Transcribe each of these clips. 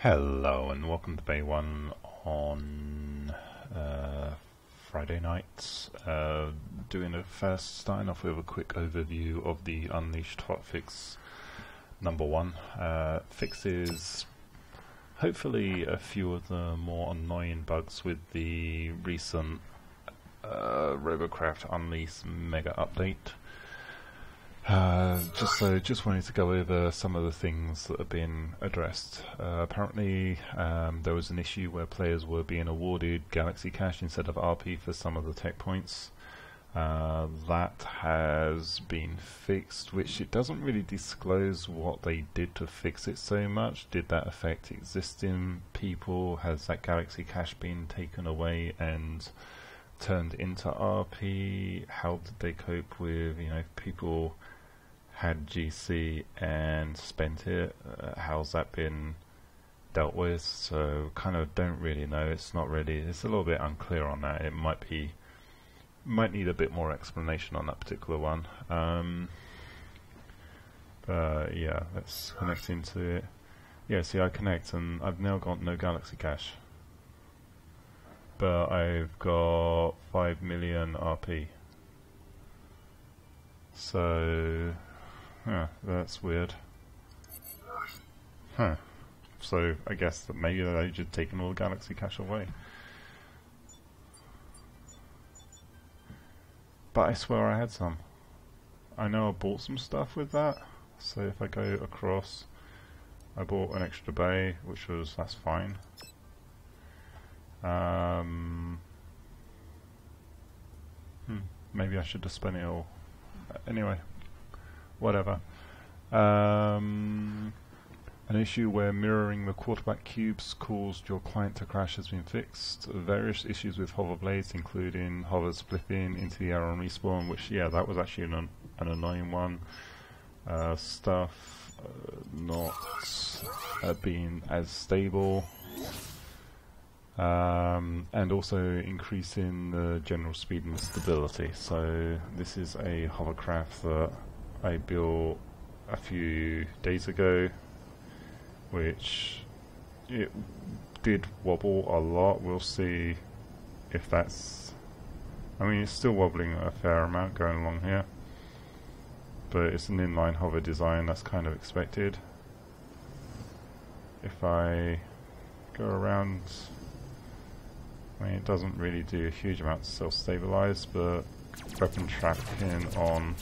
Hello and welcome to Bay 1 on Friday night. Starting off with a quick overview of the Unleashed Hotfix #1. Fixes hopefully a few of the more annoying bugs with the recent Robocraft Unleashed Mega Update. Just wanted to go over some of the things that have been addressed. Apparently there was an issue where players were being awarded Galaxy Cash instead of RP for some of the tech points. That has been fixed, which it doesn't really disclose what they did to fix it so much. Did that affect existing people? Has that Galaxy Cash been taken away and turned into RP? How did they cope with, if people had GC and spent it? How's that been dealt with? So kind of don't really know. It's a little bit unclear on that. It might need a bit more explanation on that particular one. Yeah, let's connect into it. Yeah, see, I connect and I've now got no Galaxy Cash, but I've got 5 million RP. So yeah, that's weird. Huh. So I guess that maybe they just taken all the Galaxy Cash away. But I swear I had some. I know I bought some stuff with that. So if I go across, I bought an extra bay, that's fine. Maybe I should have spent it all. Anyway, whatever. An issue where mirroring the quarterback cubes caused your client to crash has been fixed. Various issues with hover blades, including hovers flipping into the air on respawn, which, yeah, that was actually an annoying one. Stuff not being as stable. And also increasing the general speed and stability. So this is a Hovercraft that I built a few days ago, which it did wobble a lot. We'll see if that's... it's still wobbling a fair amount going along here, but it's an inline hover design, that's kind of expected. If I go around, it doesn't really do a huge amount to self-stabilize, but weapon tracking on...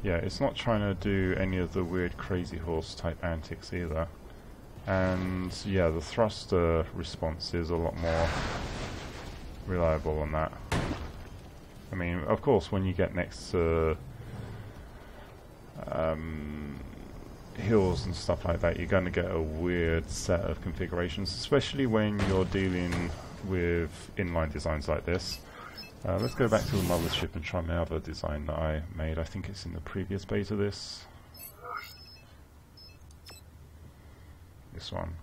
Yeah, it's not trying to do any of the weird crazy horse type antics either. And yeah, the thruster response is a lot more reliable on that. Of course, when you get next to hills and stuff like that, you're going to get a weird set of configurations, especially when you're dealing with inline designs like this. Let's go back to the mothership and try my other design that I made. I think it's in the previous beta, this one.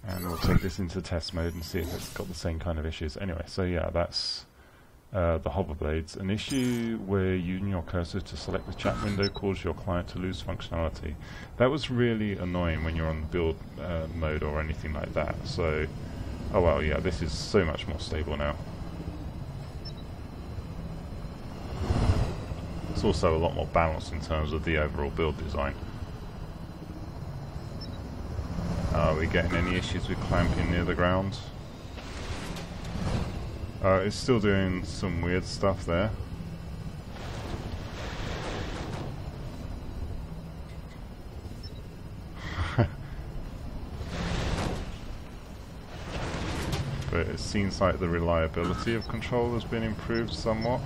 And we'll take this into test mode and see if it's got the same kind of issues. Anyway, so yeah, that's the hover blades. An issue where using your cursor to select the chat window caused your client to lose functionality. That was really annoying when you're on the build mode or anything like that. So, oh well, yeah, this is so much more stable now. It's also a lot more balanced in terms of the overall build design. Are we getting any issues with clamping near the ground? It's still doing some weird stuff there. But it seems like the reliability of control has been improved somewhat.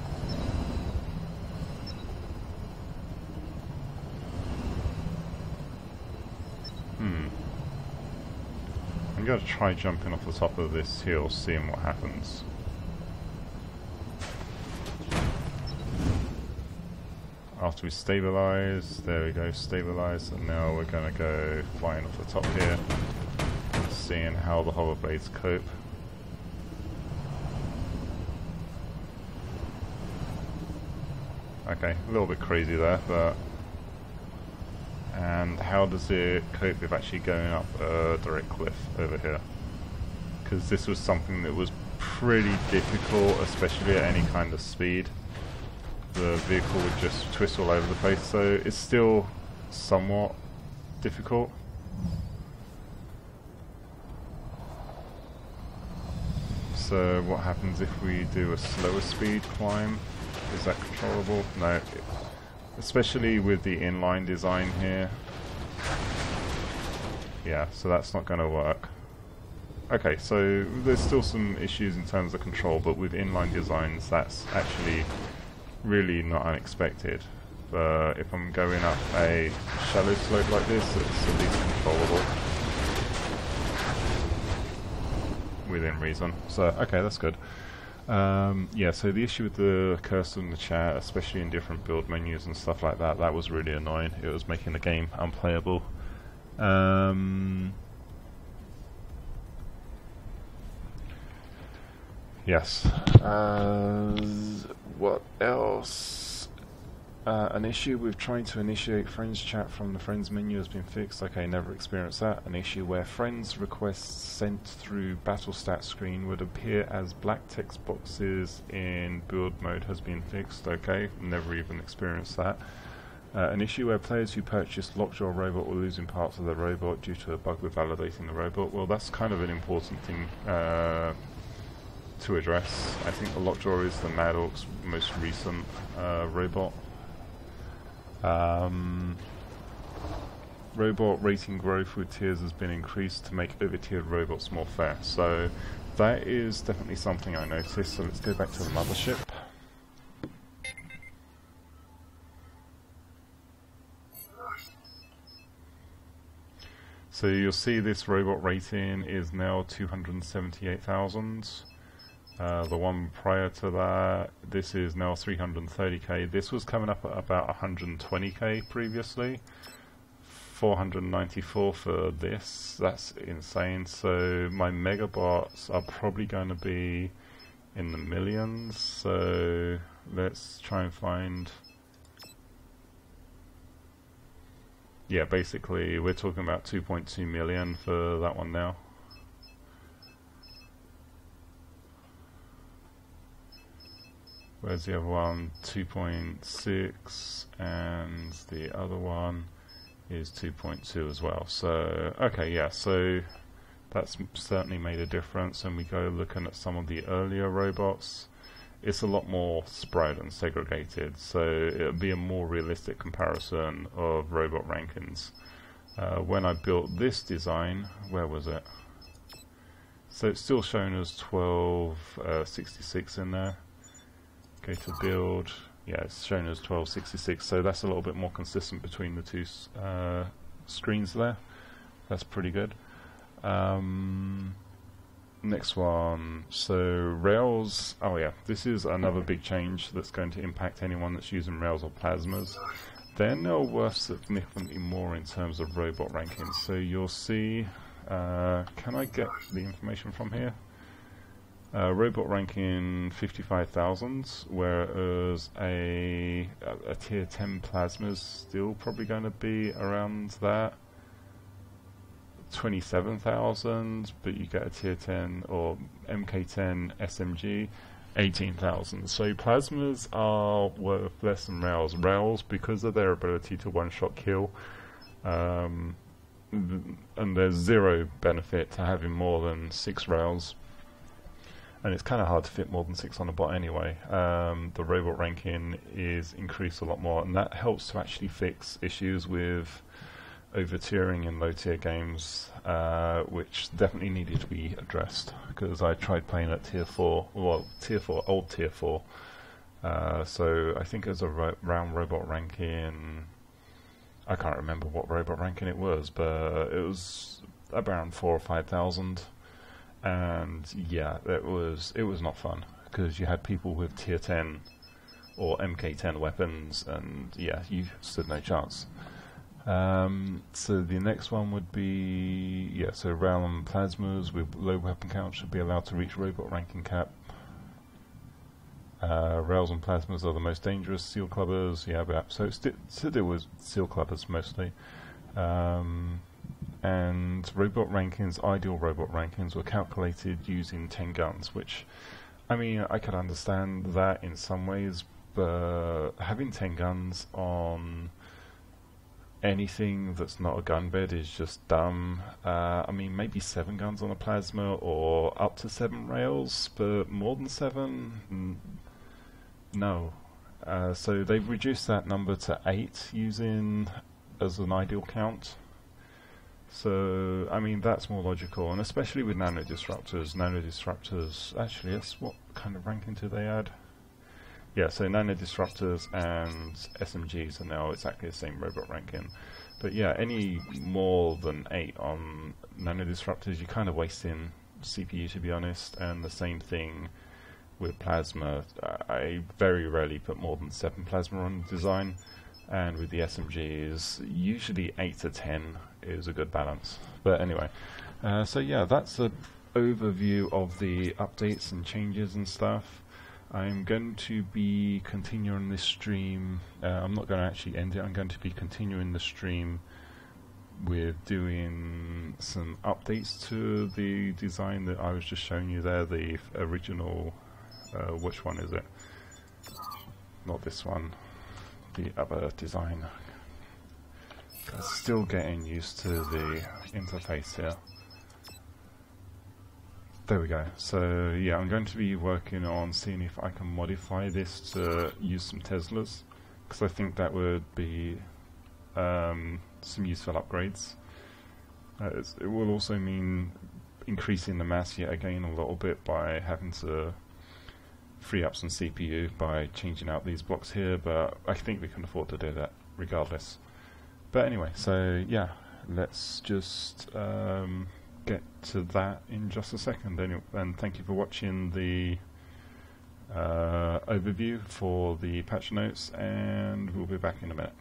I'm going to try jumping off the top of this hill, seeing what happens. After we stabilize, there we go, stabilize, and now we're going to go flying off the top here, seeing how the hover blades cope. I Okay, a little bit crazy there, but... And how does it cope with actually going up a direct cliff over here? Because this was something that was pretty difficult, especially at any kind of speed. The vehicle would just twist all over the place, so it's still somewhat difficult. So what happens if we do a slower speed climb? Is that controllable? No. Especially with the inline design here. Yeah, so that's not going to work. Okay, so there's still some issues in terms of control, but with inline designs that's actually really not unexpected. If I'm going up a shallow slope like this, it's at least controllable. Within reason. So, okay, that's good. Yeah, so the issue with the cursor in the chat, especially in different build menus and stuff like that, that was really annoying. It was making the game unplayable. Yes. What else? An issue with trying to initiate friends chat from the friends menu has been fixed. Okay, never experienced that. An issue where friends requests sent through battle stat screen would appear as black text boxes in build mode has been fixed. Okay, never even experienced that. An issue where players who purchase Lockjaw robot were losing parts of their robot due to a bug with validating the robot. Well, that's kind of an important thing to address. I think the Lockjaw is the Mad Orc's most recent robot. Robot rating growth with tiers has been increased to make over-tiered robots more fair. So that is definitely something I noticed. So let's go back to the mothership. So you'll see this robot rating is now 278,000. The one prior to that, this is now 330k. This was coming up at about 120k previously. 494 for this. That's insane. So my megabots are probably going to be in the millions. So let's try and find... Yeah, basically we're talking about 2.2 million for that one now. Where's the other one? 2.6, and the other one is 2.2 as well. So, okay, yeah, so that's certainly made a difference. And we go looking at some of the earlier robots, it's a lot more spread and segregated, so it'll be a more realistic comparison of robot rankings. When I built this design, where was it? So it's still shown as 1266 in there. Go to build, yeah, it's shown as 1266, so that's a little bit more consistent between the two screens there. That's pretty good. Next one, so Rails, oh yeah, this is another big change that's going to impact anyone that's using Rails or Plasmas. They're now worth significantly more in terms of robot rankings. So you'll see, can I get the information from here? Robot ranking 55,000, whereas a tier 10 Plasma's still probably going to be around that. 27,000, but you get a tier 10 or MK10 SMG 18,000. So Plasmas are worth less than Rails. Rails, because of their ability to one-shot kill, and there's zero benefit to having more than 6 Rails. And it's kind of hard to fit more than 6 on a bot anyway. The robot ranking is increased a lot more, and that helps to actually fix issues with over-tiering in low-tier games, which definitely needed to be addressed, because I tried playing at tier 4, well, tier 4, old tier 4. So I think as a round robot ranking, I can't remember what robot ranking it was, but it was around 4,000 or 5,000. And yeah, it was not fun, because you had people with tier 10 or MK10 weapons, and yeah, you stood no chance. So the next one would be, yeah, so Realm Plasmas with low weapon count should be allowed to reach robot ranking cap. Rails and plasmas are the most dangerous seal clubbers. Yeah, but so it's to do with seal clubbers mostly. And robot rankings, ideal robot rankings, were calculated using 10 guns, which, I mean, I could understand that in some ways, but having 10 guns on anything that's not a gun bed is just dumb. I mean, maybe 7 guns on a plasma or up to 7 rails, but more than 7? No. So they've reduced that number to 8 using as an ideal count. So, I mean, that's more logical, and especially with nano disruptors. Actually, that's what kind of ranking do they add? Yeah, so nano disruptors and SMGs are now exactly the same robot ranking. But yeah, any more than 8 on nano disruptors, you're kind of wasting CPU, to be honest, and the same thing with plasma. I very rarely put more than 7 plasma on design, and with the SMGs, usually 8 to 10 is a good balance. But anyway, so yeah, that's an overview of the updates and changes and stuff. I'm going to be continuing this stream. I'm not going to actually end it. I'm going to be continuing the stream with doing some updates to the design that I was just showing you there, the original, which one is it? Not this one, the other design. I'm still getting used to the interface here. There we go. So yeah, I'm going to be working on seeing if I can modify this to use some Teslas, because I think that would be some useful upgrades. It will also mean increasing the mass yet again a little bit by having to free up some CPU by changing out these blocks here, but I think we can afford to do that regardless. But anyway, so yeah, let's just get to that in just a second. Anyway, and thank you for watching the overview for the patch notes, and we'll be back in a minute.